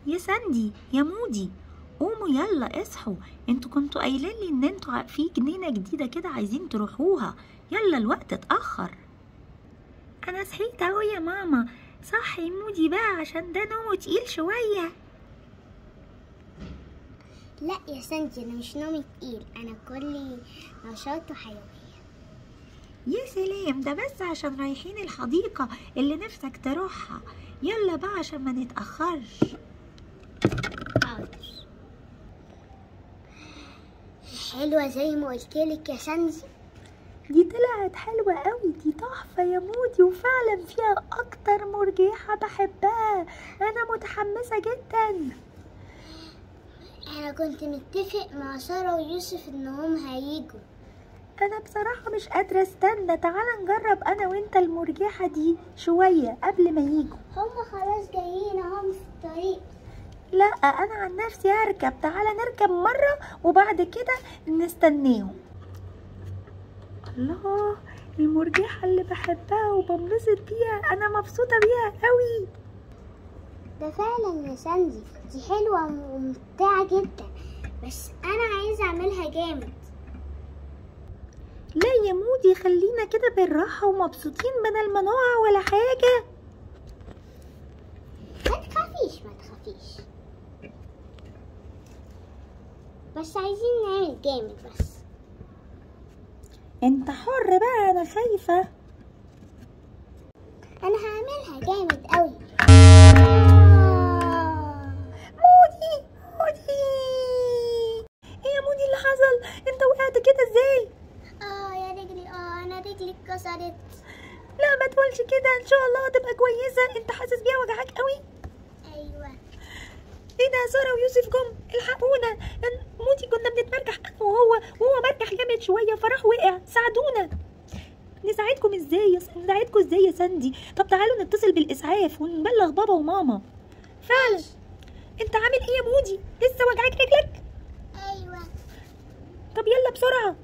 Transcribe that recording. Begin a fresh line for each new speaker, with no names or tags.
يا ساندي يا مودي، قوموا يلا اصحوا. انتوا كنتوا قايلين لي ان انتوا في جنينة جديدة كده عايزين تروحوها. يلا الوقت اتأخر. انا صحيت اهو يا ماما. صحي مودي بقى عشان ده نومه تقيل شوية.
لا يا ساندي، انا مش نومي تقيل، انا كلي نشاط وحيوية.
يا سلام، ده بس عشان رايحين الحديقة اللي نفسك تروحها. يلا بقى عشان ما نتأخرش.
حاضر. حلوة زي ما قلتلك يا ساندي.
دي طلعت حلوة قوي، دي تحفة يا مودي، وفعلا فيها اكتر مرجحة بحبها. انا متحمسة جدا.
انا كنت متفق مع سارة ويوسف انهم هيجوا.
انا بصراحة مش قادرة استنى. تعالى نجرب انا وانت المرجحة دي شوية قبل ما يجوا.
هم خلاص جايين اهم في الطريق.
لا انا عن نفسي هركب. تعالى نركب مرة وبعد كده نستناهم. الله، المرجحة اللي بحبها وبنبسط بيها، انا مبسوطة بيها قوي.
ده فعلا يا ساندي، دي حلوة وممتعة جدا، بس انا عايزة اعملها جامد.
لا يا مودي، خلينا كده بالراحة ومبسوطين بدل ما نقع ولا حاجة.
ما تخافيش ما تخافيش، بس عايزين نعمل جامد بس.
انت حر بقى، انا خايفة.
انا هعملها جامد قوي.
مودي مودي، ايه يا مودي اللي حصل؟ انت وقعت كده ازاي؟
يا رجلي، انا رجلي اتكسرت.
لا ما تقولش كده، ان شاء الله هتبقى كويسة. انت حاسس بيها وجعاك قوي؟
ايوه.
ايه ده، سارة ويوسف جم الحقونا. مودي كنا بنتمرجح انا وهو مرجح جامد شوية فراح وقع. ساعدونا. نساعدكم ازاي؟ نساعدكم ازاي يا ساندي؟ طب تعالوا نتصل بالاسعاف ونبلغ بابا وماما. فعلا. انت عامل ايه يا مودي؟ لسه وجعاك رجلك؟
ايوه.
طب يلا بسرعة.